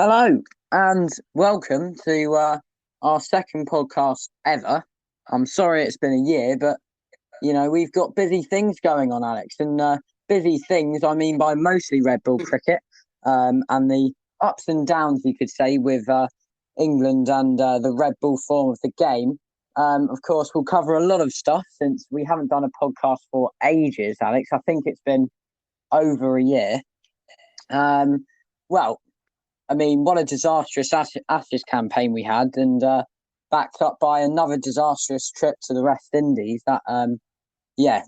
Hello and welcome to our second podcast ever. I'm sorry it's been a year, but we've got busy things going on, Alex, and busy things I mean by mostly red ball cricket, and the ups and downs you could say with England and the red ball form of the game. Of course, we'll cover a lot of stuff since we haven't done a podcast for ages, Alex. I think it's been over a year. Well, I mean, what a disastrous Ashes campaign we had, and backed up by another disastrous trip to the West Indies. That,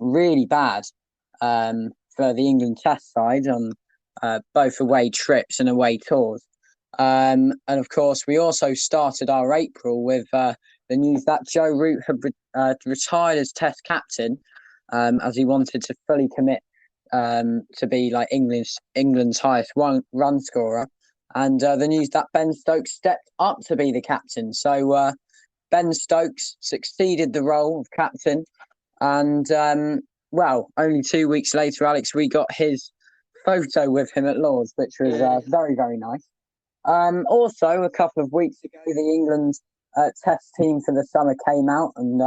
really bad for the England Test side on both away trips and away tours. And of course, we also started our April with the news that Joe Root had retired as Test captain, as he wanted to fully commit to be like England's highest run scorer. And the news that Ben Stokes stepped up to be the captain. So Ben Stokes succeeded the role of captain. And, only 2 weeks later, Alex, we got his photo with him at Lord's, which was very, very nice. Also, a couple of weeks ago, the England test team for the summer came out, and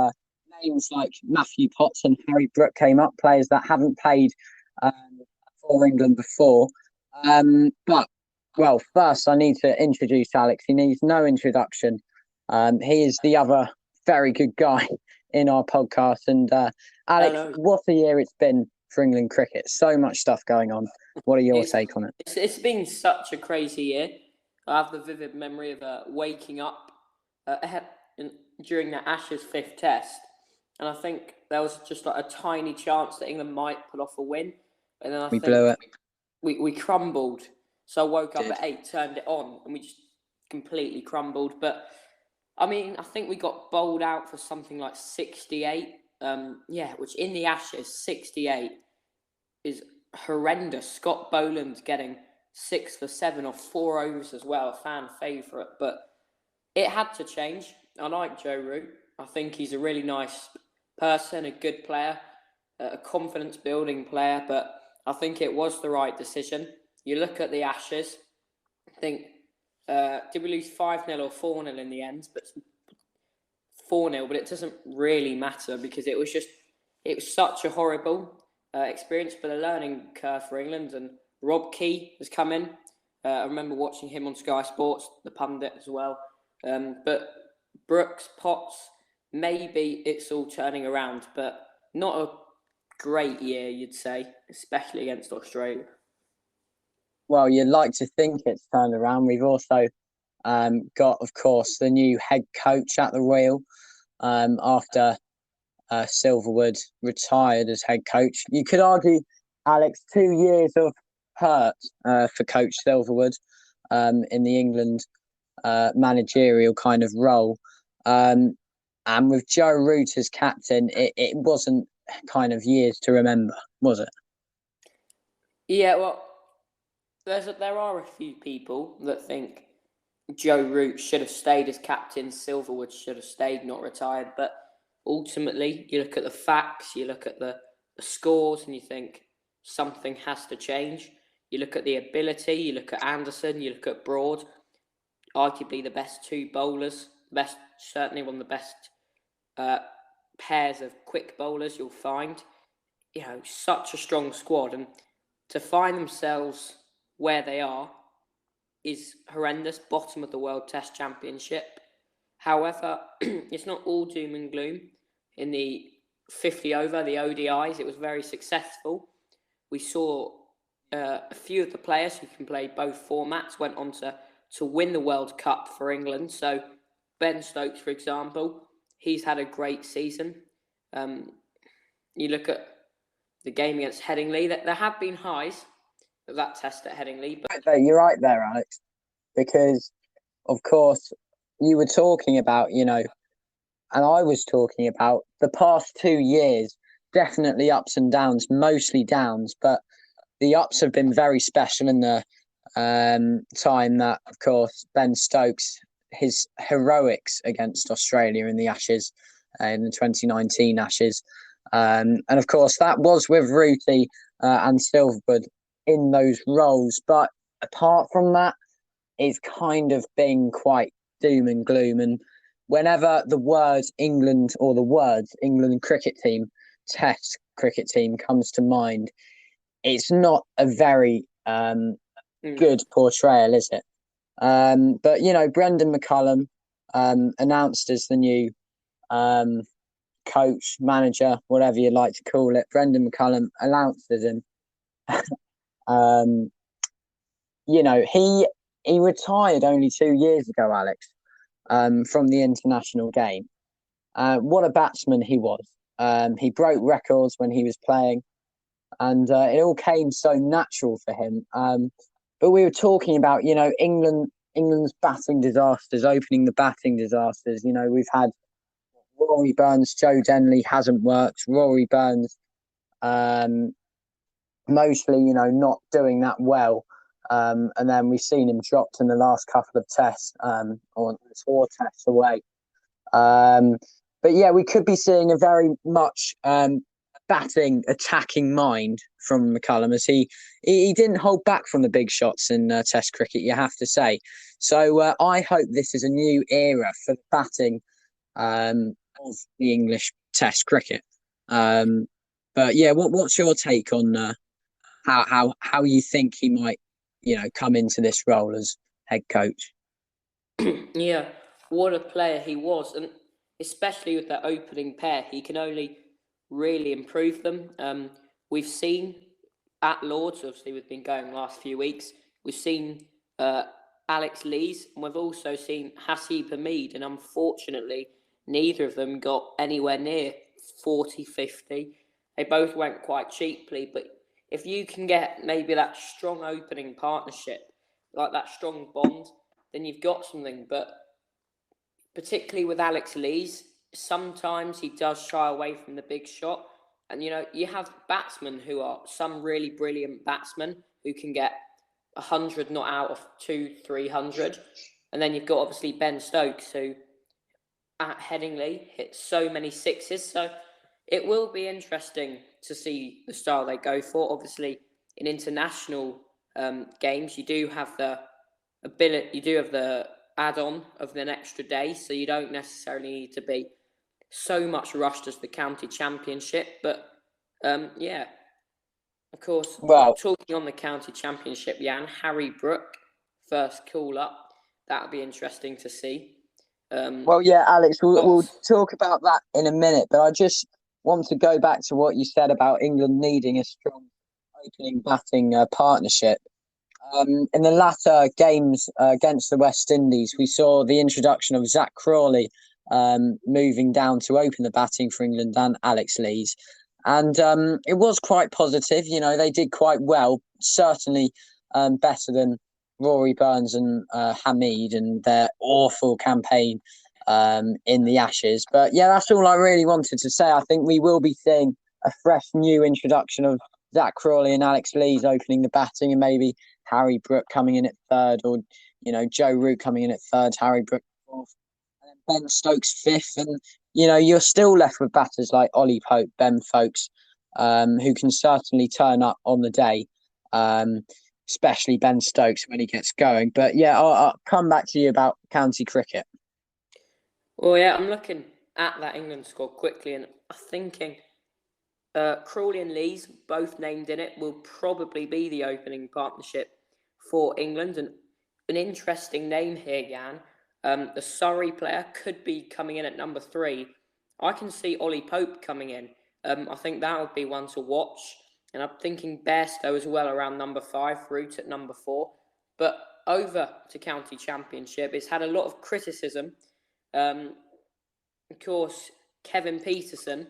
names like Matthew Potts and Harry Brook came up, players that haven't played for England before. Well, first I need to introduce Alex. He needs no introduction. He is the other very good guy in our podcast. And Alex, Hello. what a year it's been for England cricket. So much stuff going on. What are your take on it? It's been such a crazy year. I have the vivid memory of waking up during the Ashes fifth test. And I think there was just like a tiny chance that England might pull off a win. And then We blew it. We crumbled. So I woke up Did. at 8, turned it on, and we just completely crumbled. But, I mean, I think we got bowled out for something like 68. Which in the Ashes, 68 is horrendous. Scott Boland getting 6 for 7 or 4 overs as well, a fan favourite. But it had to change. I like Joe Root. I think he's a really nice person, a good player, a confidence-building player. But I think it was the right decision. You look at the Ashes, I think, did we lose 5-0 or 4-0 in the end? But 4-0, but it doesn't really matter because it was such a horrible experience, but a learning curve for England. And Rob Key has come in. I remember watching him on Sky Sports, the pundit as well. But Brooks, Potts, maybe it's all turning around, but not a great year, you'd say, especially against Australia. Well, you'd like to think it's turned around. We've also got, of course, the new head coach at the wheel after Silverwood retired as head coach. You could argue, Alex, 2 years of hurt for Coach Silverwood in the England managerial kind of role. And with Joe Root as captain, it wasn't kind of years to remember, was it? Yeah, well, there are a few people that think Joe Root should have stayed as captain, Silverwood should have stayed, not retired. But ultimately, you look at the facts, you look at the scores, and you think something has to change. You look at the ability, you look at Anderson, you look at Broad, arguably the best two bowlers, certainly one of the best pairs of quick bowlers you'll find. Such a strong squad, and to find themselves where they are is horrendous, bottom of the World Test Championship. However, it's not all doom and gloom. In the 50 over, the ODIs, it was very successful. We saw a few of the players who can play both formats went on to win the World Cup for England. So Ben Stokes, for example, he's had a great season. You look at the game against Headingley, there have been highs of that test at Headingley. But you're right there, Alex, because, of course, you were talking about, and I was talking about the past 2 years, definitely ups and downs, mostly downs, but the ups have been very special in the time that, of course, Ben Stokes, his heroics against Australia in the Ashes, in the 2019 Ashes. And of course, that was with Rooty and Silverwood in those roles. But apart from that, is kind of been quite doom and gloom. And whenever the words England or the words England cricket team, Test cricket team comes to mind, it's not a very good portrayal, is it? But Brendan McCullum announced as the new coach, manager, whatever you'd like to call it. Brendan McCullum announced as him. He retired only 2 years ago, Alex, from the international game. What a batsman he was. He broke records when he was playing, and it all came so natural for him. But we were talking about, England's batting disasters, opening the batting disasters. We've had Rory Burns, Joe Denley hasn't worked. Rory Burns, mostly, not doing that well. And then we've seen him dropped in the last couple of tests, or 4 tests away. But yeah, we could be seeing a very much batting, attacking mind from McCullum, as he didn't hold back from the big shots in Test cricket, you have to say. So I hope this is a new era for the batting of the English Test cricket. But yeah, what's your take on how you think he might, come into this role as head coach? Yeah, what a player he was, and especially with that opening pair, he can only really improve them. We've seen at Lords, obviously, we've been going the last few weeks. We've seen Alex Lees, and we've also seen Haseeb Hameed, and unfortunately, neither of them got anywhere near 40, 50. They both went quite cheaply, but if you can get maybe that strong opening partnership, like that strong bond, then you've got something. But particularly with Alex Lees, sometimes he does shy away from the big shot. And, you have batsmen who are some really brilliant batsmen who can get 100 not out of 200-300. And then you've got obviously Ben Stokes, who at Headingley hit so many sixes. So it will be interesting to see the style they go for. Obviously, in international games, you do have the add-on of an extra day, so you don't necessarily need to be so much rushed as the county championship. But yeah, of course, Well, talking on the county championship, Jan, Harry Brook, first call up. That'll be interesting to see. Well, yeah, Alex, we'll talk about that in a minute, but I just want to go back to what you said about England needing a strong opening batting partnership. In the latter games against the West Indies, we saw the introduction of Zach Crawley moving down to open the batting for England and Alex Lees. And it was quite positive. They did quite well, certainly better than Rory Burns and Hameed and their awful campaign in the Ashes. But yeah, that's all I really wanted to say. I think we will be seeing a fresh new introduction of Zach Crawley and Alex Lees opening the batting, and maybe Harry Brook coming in at third, or Joe Root coming in at third, Harry Brook fourth, and then Ben Stokes fifth. And you're still left with batters like Ollie Pope, Ben Folkes, who can certainly turn up on the day, especially Ben Stokes when he gets going. But yeah, I'll come back to you about county cricket. Well, yeah, I'm looking at that England squad quickly, and I'm thinking Crawley and Lees, both named in it, will probably be the opening partnership for England. And an interesting name here, Jan. The Surrey player could be coming in at number 3. I can see Ollie Pope coming in. I think that would be one to watch. And I'm thinking Bairstow as well around number 5, Root at number 4. But over to County Championship, it's had a lot of criticism. Of course, Kevin Peterson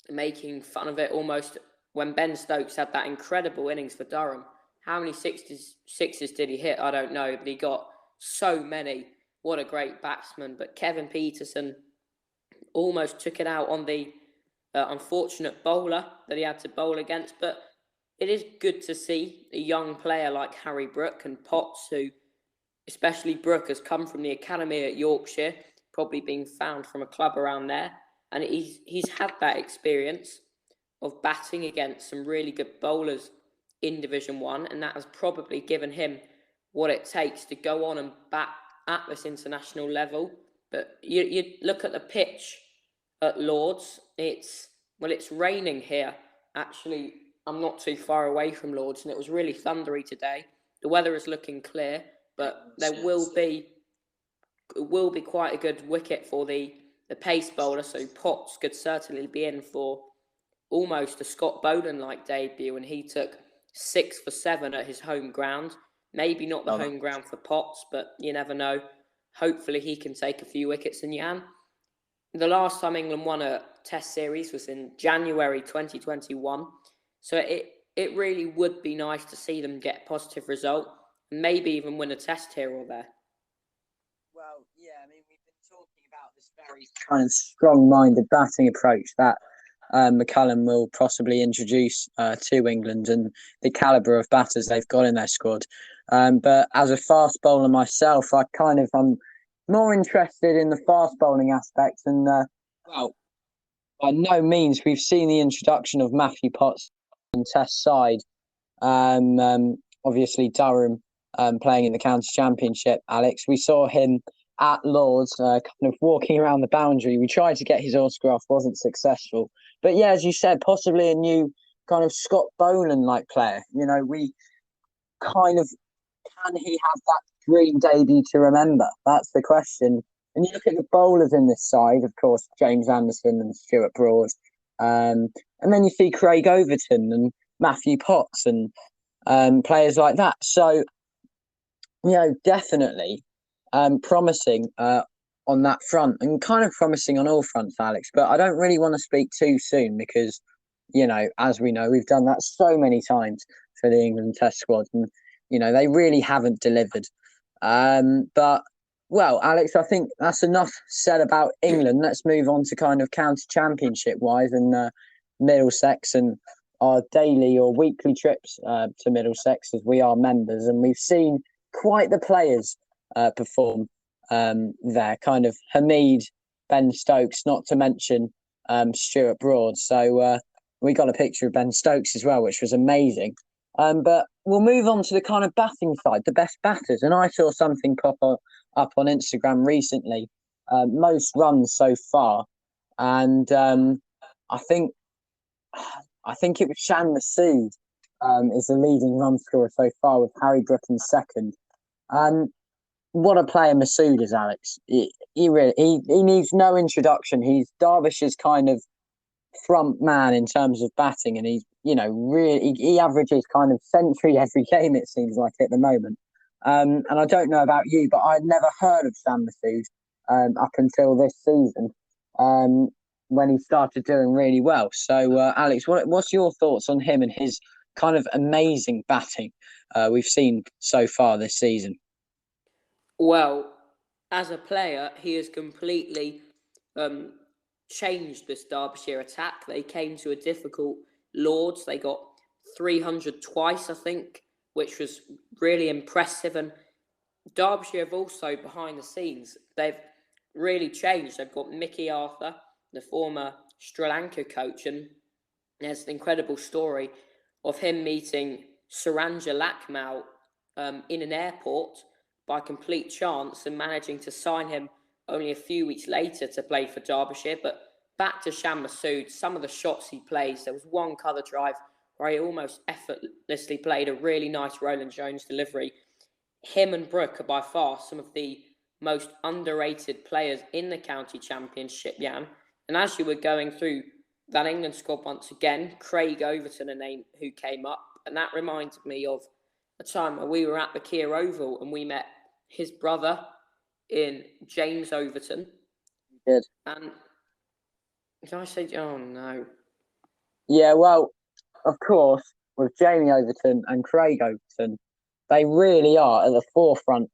making fun of it almost when Ben Stokes had that incredible innings for Durham. How many sixes did he hit? I don't know, but he got so many. What a great batsman. But Kevin Peterson almost took it out on the unfortunate bowler that he had to bowl against. But it is good to see a young player like Harry Brook and Potts, who, especially Brook, has come from the academy at Yorkshire, probably being found from a club around there. And he's had that experience of batting against some really good bowlers in Division 1, and that has probably given him what it takes to go on and bat at this international level. But you look at the pitch at Lords. It's raining here. Actually, I'm not too far away from Lords, and it was really thundery today. The weather is looking clear, but there will be quite a good wicket for the pace bowler. So Potts could certainly be in for almost a Scott Boland-like debut, and he took 6 for 7 at his home ground. Maybe not the home ground for Potts, but you never know. Hopefully he can take a few wickets. And Jan, the last time England won a Test series was in January 2021. So it really would be nice to see them get a positive result and maybe even win a Test here or there. Well, yeah, I mean, we've been talking about this very kind of strong-minded batting approach that McCullum will possibly introduce to England, and the calibre of batters they've got in their squad. But as a fast bowler myself, I'm more interested in the fast bowling aspect. And well, by no means we've seen the introduction of Matthew Potts on Test side. Obviously Durham playing in the county championship. Alex, we saw him at Lords, kind of walking around the boundary. We tried to get his autograph, wasn't successful. But yeah, as you said, possibly a new kind of Scott Boland-like player. You know, we kind of, can he have that dream debut to remember? That's the question. And you look at the bowlers in this side, of course, James Anderson and Stuart Broad. And then you see Craig Overton and Matthew Potts and players like that. So, you know, definitely promising on that front, and kind of promising on all fronts, Alex. But I don't really want to speak too soon because, you know, as we know, we've done that so many times for the England Test squad, and you know they really haven't delivered. But well, Alex, I think that's enough said about England. Let's move on to kind of county championship wise and Middlesex and our daily or weekly trips to Middlesex, as we are members, and we've seen quite the players perform there. Kind of Hamid, Ben Stokes, not to mention Stuart Broad. So we got a picture of Ben Stokes as well, which was amazing. But we'll move on to the kind of batting side, the best batters. And I saw something pop up on Instagram recently, most runs so far. And I think it was Shan Masood is the leading run scorer so far, with Harry Brook in second. What a player Masood is, Alex. He needs no introduction. He's Derbyshire's kind of front man in terms of batting, and he's, you know, really he averages kind of century every game, it seems like, at the moment. And I don't know about you, but I'd never heard of Shan Masood up until this season, when he started doing really well. So, Alex, what's your thoughts on him and his kind of amazing batting we've seen so far this season? Well, as a player, he has completely changed this Derbyshire attack. They came to a difficult Lords. They got 300 twice, I think, which was really impressive. And Derbyshire have also, behind the scenes, they've really changed. They've got Mickey Arthur, the former Sri Lanka coach, and there's an incredible story of him meeting Suranja Lakmal in an airport by complete chance and managing to sign him only a few weeks later to play for Derbyshire. But back to Shan Masood, some of the shots he plays, there was one cover drive where he almost effortlessly played a really nice Roland Jones delivery. Him and Brook are by far some of the most underrated players in the county championship, Jan. And as you were going through that England squad once again, Craig Overton, a name who came up, and that reminded me of a time where we were at the Kia Oval and we met his brother in James Overton. You did. And did I say, oh no. Yeah, well, of course, with Jamie Overton and Craig Overton, they really are at the forefront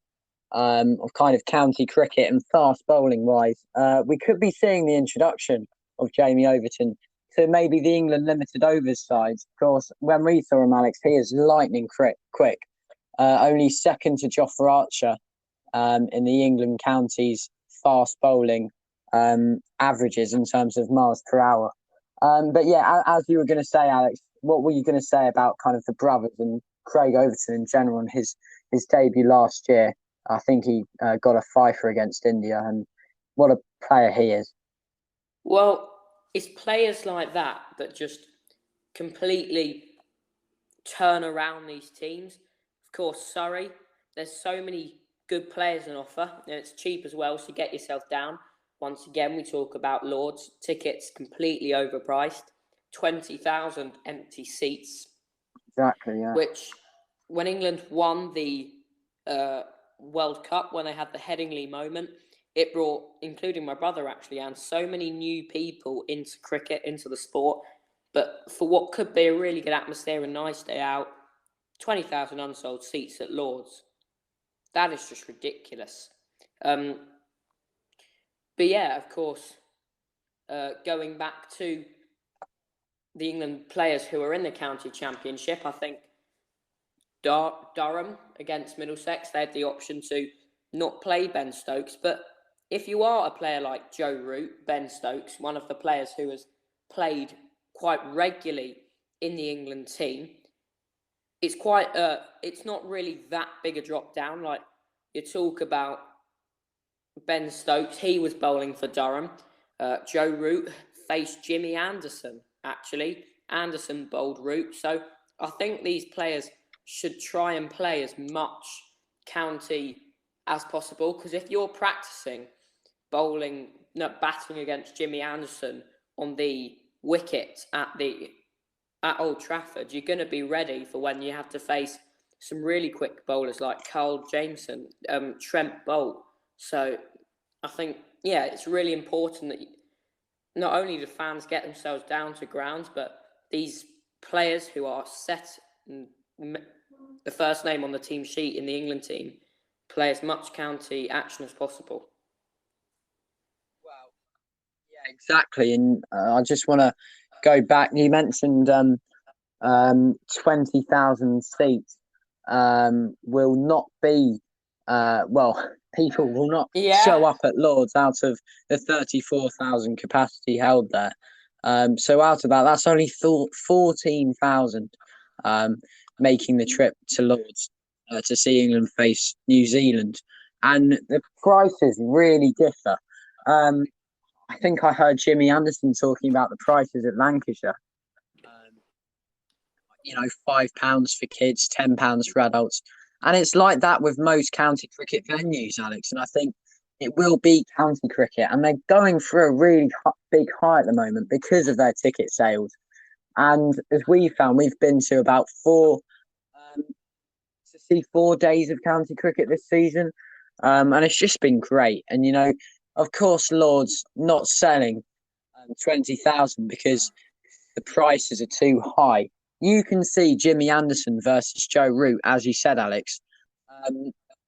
of kind of county cricket and fast bowling wise. We could be seeing the introduction of Jamie Overton to maybe the England limited overs sides. Of course, when we saw him, Alex, he is lightning quick. Only second to Jofra Archer in the England counties fast bowling averages in terms of miles per hour. But yeah, as you were going to say, Alex, what were you going to say about kind of the brothers and Craig Overton in general and his his debut last year. I think he got a fifer against India, and what a player he is. Well, it's players like that that just completely turn around these teams. Of course, Surrey, there's so many good players on offer, and it's cheap as well, so get yourself down. Once again, we talk about Lords. Tickets completely overpriced. 20,000 empty seats. Exactly, yeah. Which, when England won the World Cup, when they had the Headingley moment, it brought, including my brother actually, and so many new people into cricket, into the sport. But for what could be a really good atmosphere, a nice day out, 20,000 unsold seats at Lords. That is just ridiculous. But yeah, of course, going back to the England players who are in the county championship, I think Durham against Middlesex, they had the option to not play Ben Stokes. But if you are a player like Joe Root, Ben Stokes, one of the players who has played quite regularly in the England team, it's not really that big a drop down. Like, you talk about Ben Stokes, he was bowling for Durham. Joe Root faced Jimmy Anderson, actually. Anderson bowled Root. So I think these players should try and play as much county as possible, because if you're practicing batting against Jimmy Anderson on the wicket at Old Trafford, you're going to be ready for when you have to face some really quick bowlers like Carl Jameson, Trent Boult. So I think, yeah, it's really important that not only do fans get themselves down to grounds, but these players who are set the first name on the team sheet in the England team play as much county action as possible. Well, yeah, exactly. And I just want to go back. You mentioned 20,000 seats will not be, people will not show up at Lords out of the 34,000 capacity held there. So out of that's only 14,000 making the trip to Lords to see England face New Zealand. And the prices really differ. I think I heard Jimmy Anderson talking about the prices at Lancashire. £5 for kids, £10 for adults. And it's like that with most county cricket venues, Alex. And I think it will be county cricket. And they're going through a really big high at the moment because of their ticket sales. And as we found, we've been to about 4 days of county cricket this season. And it's just been great. And, of course, Lords not selling 20,000 because the prices are too high. You can see Jimmy Anderson versus Joe Root, as you said, Alex.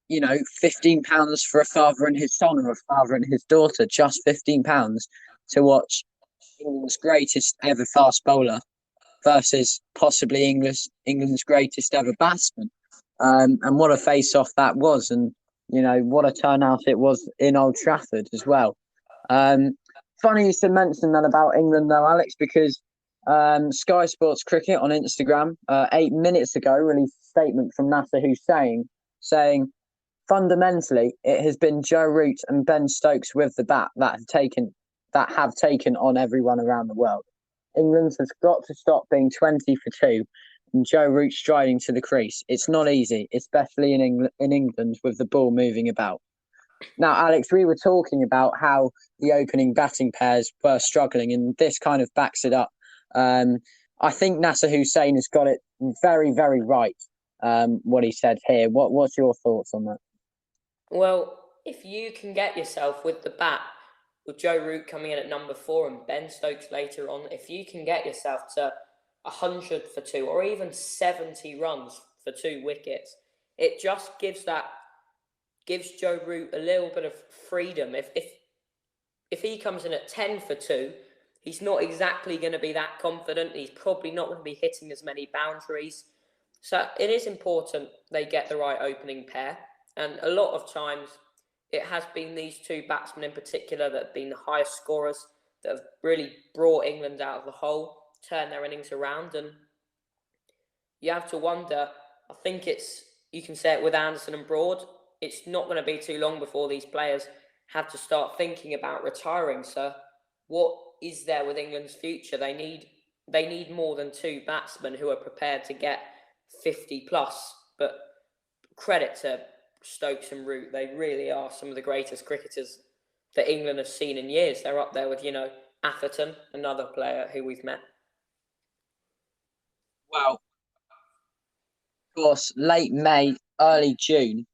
£15 for a father and his son, or a father and his daughter, just £15 to watch England's greatest ever fast bowler versus possibly England's greatest ever batsman. And what a face-off that was, and what a turnout it was in Old Trafford as well. Funny you should mention that about England, though, Alex, because Sky Sports Cricket on Instagram 8 minutes ago released a statement from Nasser Hussain saying, fundamentally, it has been Joe Root and Ben Stokes with the bat that have taken on everyone around the world. England has got to stop being 20 for 2 and Joe Root striding to the crease. It's not easy, especially in England with the ball moving about. Now, Alex, we were talking about how the opening batting pairs were struggling, and this kind of backs it up. I think Nasser Hussain has got it very, very right, what he said here. What's your thoughts on that? Well, if you can get yourself with the bat, with Joe Root coming in at number 4 and Ben Stokes later on, if you can get yourself to 100 for 2 or even 70 runs for 2 wickets, it just gives Joe Root a little bit of freedom. If he comes in at 10 for 2, he's not exactly going to be that confident. He's probably not going to be hitting as many boundaries. So it is important they get the right opening pair. And a lot of times it has been these 2 batsmen in particular that have been the highest scorers, that have really brought England out of the hole, turned their innings around. And you have to wonder, I think it's you can say it with Anderson and Broad. It's not going to be too long before these players have to start thinking about retiring. So what is there with England's future? They need more than two batsmen who are prepared to get 50 plus. But credit to Stokes and Root. They really are some of the greatest cricketers that England have seen in years. They're up there with, Atherton, another player who we've met. Well, of course, late May, early June,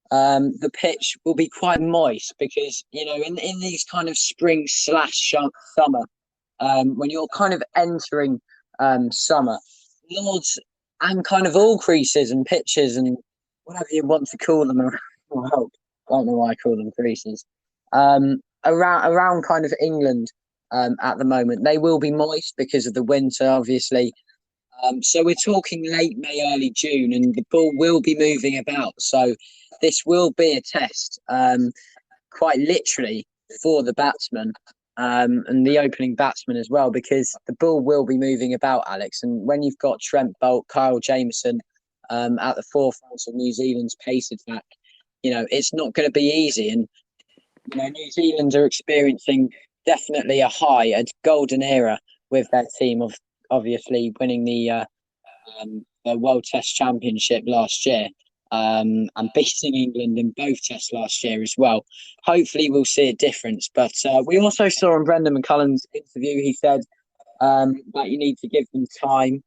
the pitch will be quite moist because, in these kind of spring/summer, when you're kind of entering summer, Lords and kind of all creases and pitches and whatever you want to call them around the world, I don't know why I call them creases, around kind of England at the moment, they will be moist because of the winter, obviously. So we're talking late May, early June, and the ball will be moving about. So this will be a test, quite literally, for the batsman and the opening batsman as well, because the ball will be moving about, Alex. And when you've got Trent Boult, Kyle Jamieson at the forefront of New Zealand's pace attack, it's not going to be easy. And, New Zealand are experiencing definitely a golden era with their team of obviously winning the World Test Championship last year and beating England in both tests last year as well. Hopefully we'll see a difference. But we also saw in Brendan McCullum's interview, he said that you need to give them time.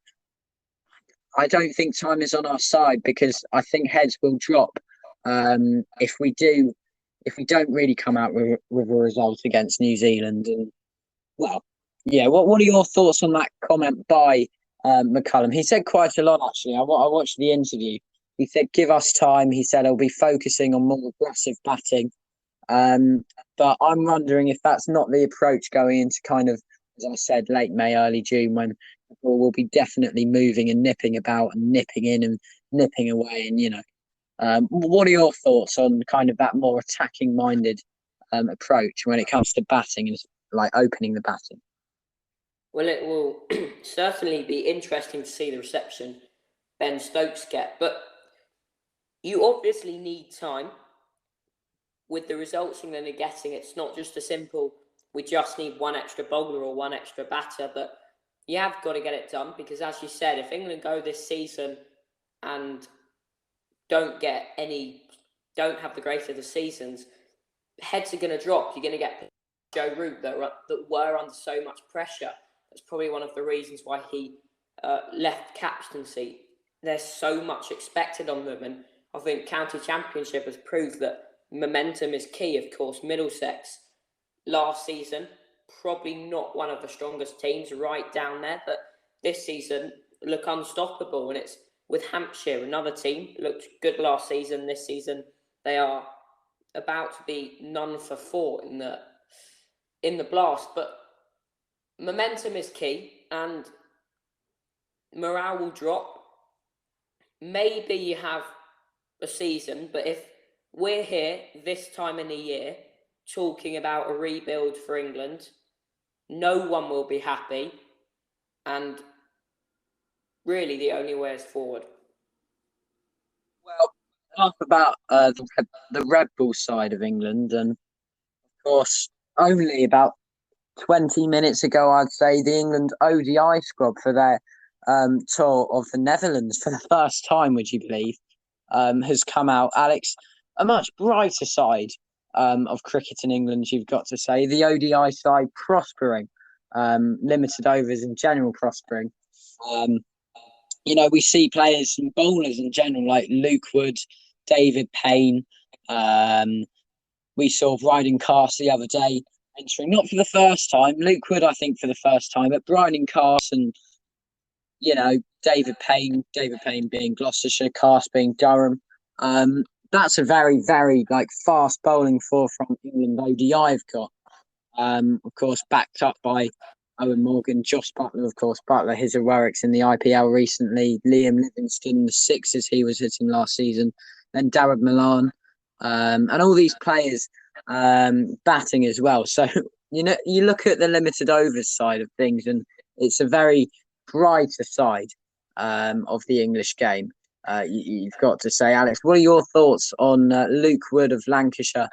I don't think time is on our side because I think heads will drop if we don't really come out with a result against New Zealand. And well, yeah, what are your thoughts on that comment by McCullum? He said quite a lot, actually. I watched the interview. He said, give us time. He said he'll be focusing on more aggressive batting. But I'm wondering if that's not the approach going into kind of, as I said, late May, early June, when the ball will be definitely moving and nipping about and nipping in and nipping away. And, what are your thoughts on kind of that more attacking-minded approach when it comes to batting and like opening the batting? Well, it will certainly be interesting to see the reception Ben Stokes get, but you obviously need time. With the results England are getting, it's not just a simple, we just need one extra bowler or one extra batter, but you have got to get it done because, as you said, if England go this season and don't have the greatest of the seasons, heads are going to drop. You're going to get Joe Root that were under so much pressure. That's probably one of the reasons why he left captaincy. There's so much expected on them, and I think County Championship has proved that momentum is key. Of course, Middlesex last season, probably not one of the strongest teams right down there, but this season look unstoppable. And it's with Hampshire, another team, looked good last season. This season, they are about to be none for four in the Blast. But momentum is key, and morale will drop. Maybe you have a season, but if we're here this time in the year talking about a rebuild for England, no one will be happy, and really the only way is forward. Well, enough about the Red Bull side of England, and of course, only about 20 minutes ago, I'd say the England ODI squad for their tour of the Netherlands for the first time, would you believe, has come out. Alex, a much brighter side of cricket in England, you've got to say. The ODI side prospering, limited overs in general prospering. We see players and bowlers in general like Luke Wood, David Payne. We saw Bryden Carse the other day entering, not for the first time. Luke Wood, I think, for the first time, but Bryden Carse and, David Payne being Gloucestershire, Carse being Durham. That's a very, very fast bowling four from England ODI I've got. Of course, backed up by Owen Morgan, Josh Buttler, of course. Buttler, his heroics in the IPL recently. Liam Livingstone, the sixes he was hitting last season. Then Darragh Milan. And all these players batting as well. So, you look at the limited overs side of things, and it's a very brighter side of the English game. you've got to say, Alex. What are your thoughts on Luke Wood of Lancashire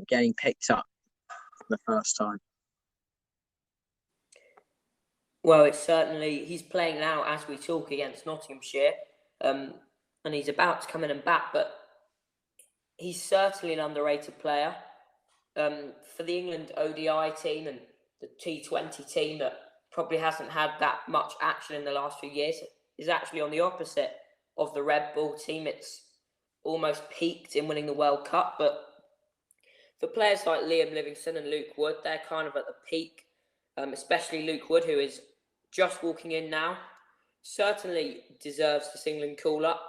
getting picked up for the first time? Well, it's certainly he's playing now as we talk against Nottinghamshire, and he's about to come in and bat, but he's certainly an underrated player. For the England ODI team and the T20 team that probably hasn't had that much action in the last few years, is actually on the opposite of the Red Bull team. It's almost peaked in winning the World Cup, but for players like Liam Livingstone and Luke Wood, they're kind of at the peak, especially Luke Wood, who is just walking in now. Certainly deserves this England call-up.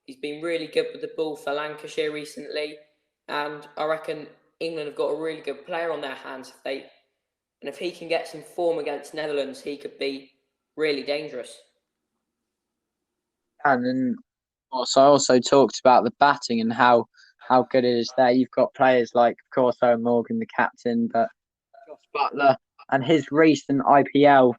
He's been really good with the ball for Lancashire recently, and I reckon England have got a really good player on their hands. If he can get some form against Netherlands, he could be really dangerous. And then I also talked about the batting and how good it is there. You've got players like, of course, Owen Morgan, the captain, but Josh Buttler and his recent IPL.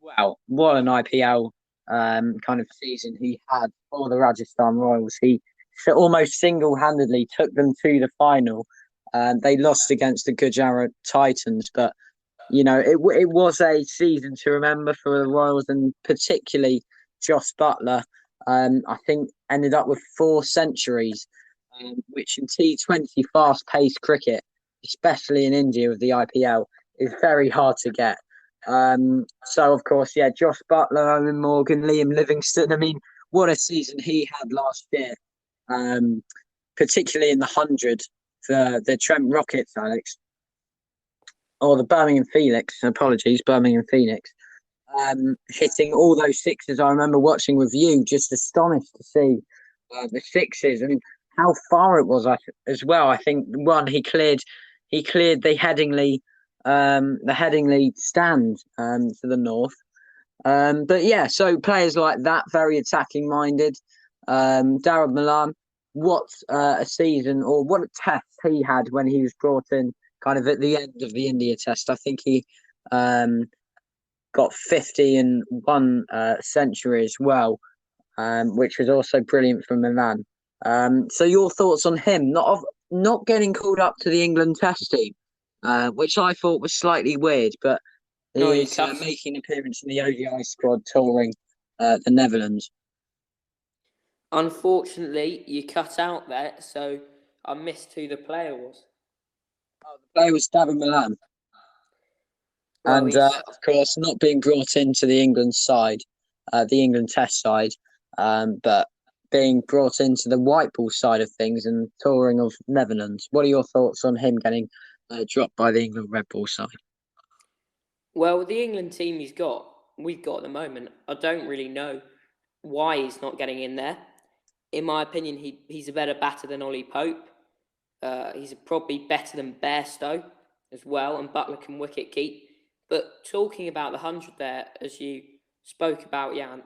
Wow, what an IPL kind of season he had for the Rajasthan Royals. He almost single-handedly took them to the final. They lost against the Gujarat Titans, but it was a season to remember for the Royals, and particularly Josh Buttler. I think ended up with 4 centuries, which in T20 fast-paced cricket, especially in India with the IPL, is very hard to get. So of course, yeah, Josh Buttler, Owen Morgan, Liam Livingstone. I mean, what a season he had last year, particularly in the 100 for the Trent Rockets, Alex, or the Birmingham Phoenix. Apologies, Birmingham Phoenix. Hitting all those sixes. I remember watching with you, just astonished to see the sixes and how far it was as well. I think one he cleared the Headingley stand to the north. But yeah, so players like that, very attacking minded. Darren Milan, what a season, or what a test he had when he was brought in kind of at the end of the India test. I think he got 50 in one century as well, which was also brilliant from Milan. So your thoughts on him not getting called up to the England test team, which I thought was slightly weird, but he is making an appearance in the ODI squad touring the Netherlands. Unfortunately, you cut out there, so I missed who the player was. Oh, the player was Darren Milan. Well, and of course, not being brought into the England side, the England test side, but being brought into the white ball side of things and touring of Netherlands. What are your thoughts on him getting dropped by the England red ball side? Well, the England team we've got at the moment, I don't really know why he's not getting in there. In my opinion, he's a better batter than Ollie Pope. He's probably better than Bairstow as well, and Buttler can wicket keep. But talking about the 100 there, as you spoke about, Jan,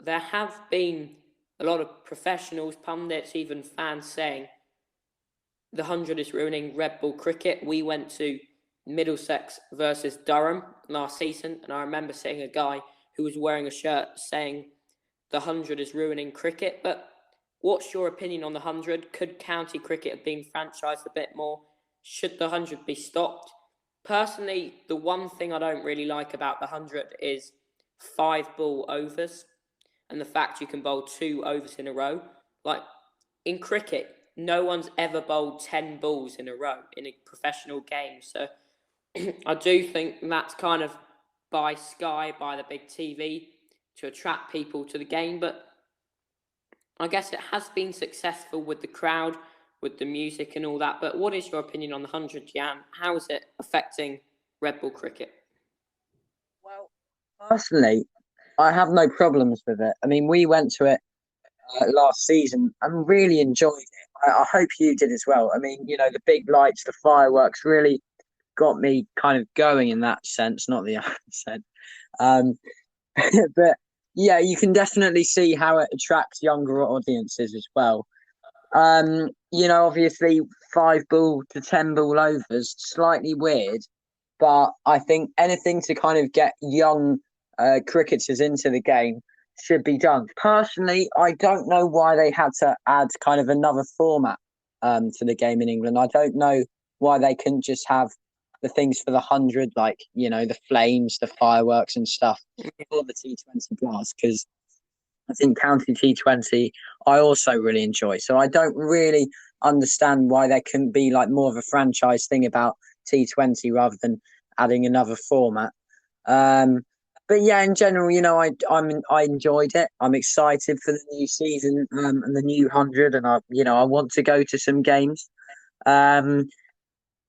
there have been a lot of professionals, pundits, even fans saying the 100 is ruining red ball cricket. We went to Middlesex versus Durham last season, and I remember seeing a guy who was wearing a shirt saying the 100 is ruining cricket. But what's your opinion on the 100? Could county cricket have been franchised a bit more? Should the 100 be stopped? Personally, the one thing I don't really like about the 100 is 5-ball overs and the fact you can bowl 2 overs in a row. Like in cricket, no one's ever bowled 10 balls in a row in a professional game. So I do think that's kind of by Sky, by the big TV, to attract people to the game. But I guess it has been successful with the crowd, with the music and all that. But what is your opinion on the 100, Jan? How is it affecting red ball cricket? Well, personally, I have no problems with it. I mean, we went to it last season and really enjoyed it. I hope you did as well. I mean, the big lights, the fireworks really got me kind of going in that sense, not the other sense. But yeah, you can definitely see how it attracts younger audiences as well. Obviously 5-ball to 10-ball overs, slightly weird, but I think anything to kind of get young cricketers into the game, should be done. Personally, I don't know why they had to add kind of another format to the game in England. I don't know why they couldn't just have the things for the 100, like, the flames, the fireworks and stuff for the T20 Blast, because I think County T20 I also really enjoy. So I don't really understand why there couldn't be like more of a franchise thing about T20 rather than adding another format. But yeah, in general, I enjoyed it. I'm excited for the new season and the new 100, and I want to go to some games.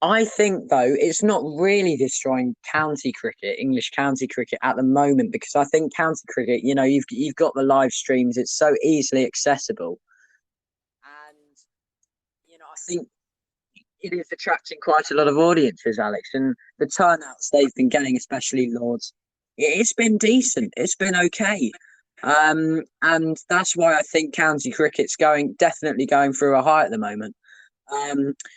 I think though it's not really destroying county cricket, English county cricket at the moment, because I think county cricket, you've got the live streams. It's so easily accessible, and I think it is attracting quite a lot of audiences, Alex, and the turnouts they've been getting, especially Lords, it's been decent. It's been okay. And that's why I think county cricket's definitely going through a high at the moment.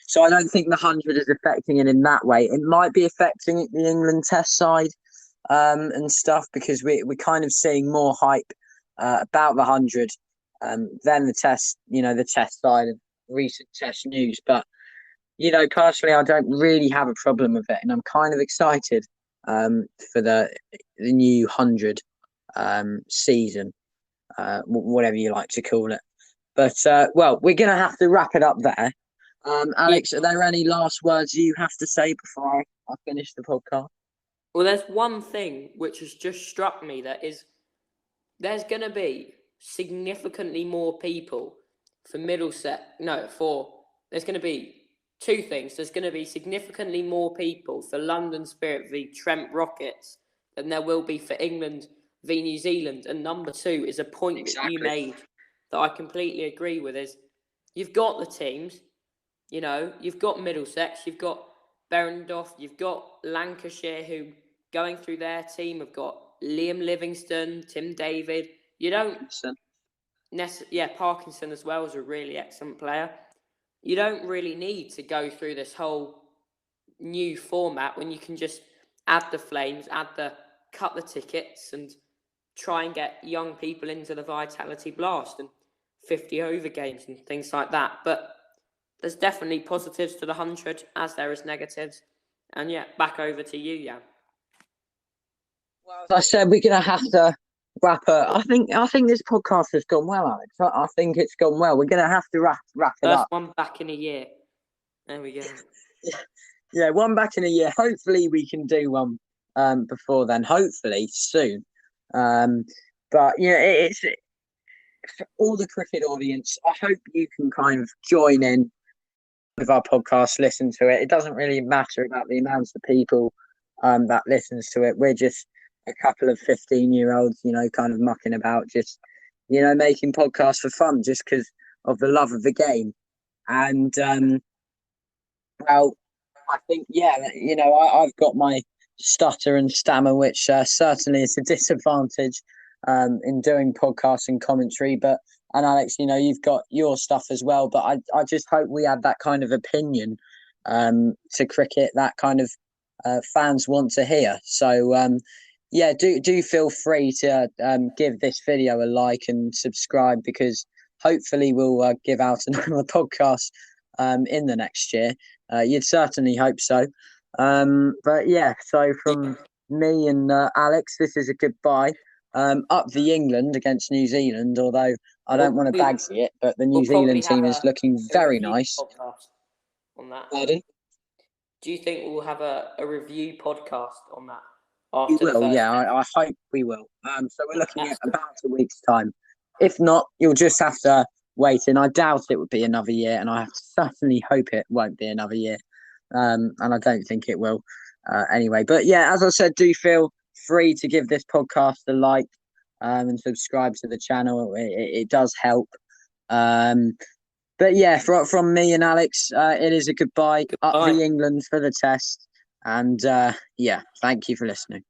So I don't think the 100 is affecting it in that way. It might be affecting the England Test side and stuff, because we're kind of seeing more hype about the 100 than the Test, the Test side of recent Test news. But personally, I don't really have a problem with it, and I'm kind of excited for the new 100 season, whatever you like to call it. But well, we're gonna have to wrap it up there. Alex, are there any last words you have to say before I finish the podcast? Well, there's one thing which has just struck me, there's going to be significantly more people for Middlesex. There's going to be two things. There's going to be significantly more people for London Spirit v Trent Rockets than there will be for England v New Zealand. And number two is a point that you made that I completely agree with, is you've got the teams, you've got Middlesex, you've got Berendorf, you've got Lancashire, who going through their team have got Liam Livingstone, Tim David. You don't Parkinson as well is a really excellent player. You don't really need to go through this whole new format when you can just add the flames, cut the tickets, and try and get young people into the Vitality Blast and 50 over games and things like that. But there's definitely positives to the 100 as there is negatives. And yeah, back over to you, Jan. Well, as I said, we're going to have to wrap up. I think this podcast has gone well, Alex. I think it's gone well. We're going to have to wrap it up. First one back in a year. There we go. Yeah, one back in a year. Hopefully we can do one before then. Hopefully soon. But it's for all the cricket audience. I hope you can kind of join in with our podcast, listen to it. It doesn't really matter about the amounts of people that listens to it. We're just a couple of 15-year-olds, kind of mucking about, just making podcasts for fun, just because of the love of the game. And well, I think I've got my stutter and stammer, which certainly is a disadvantage in doing podcasts and commentary. And Alex, you've got your stuff as well. But I just hope we add that kind of opinion to cricket, that kind of fans want to hear. So do feel free to give this video a like and subscribe, because hopefully we'll give out another podcast in the next year. You'd certainly hope so. But yeah, so from me and Alex, this is a goodbye. Up the England against New Zealand, although I don't want to bagsy it, but the New Zealand team is looking very nice. On that. Pardon? Do you think we'll have a review podcast on that? We will, yeah. I hope we will. So we're looking at about a week's time. If not, you'll just have to wait, and I doubt it would be another year, and I certainly hope it won't be another year. And I don't think it will anyway. But yeah, as I said, do feel free to give this podcast a like and subscribe to the channel. It does help. But yeah, from me and Alex, it is a goodbye. Up the England for the Test. And yeah, thank you for listening.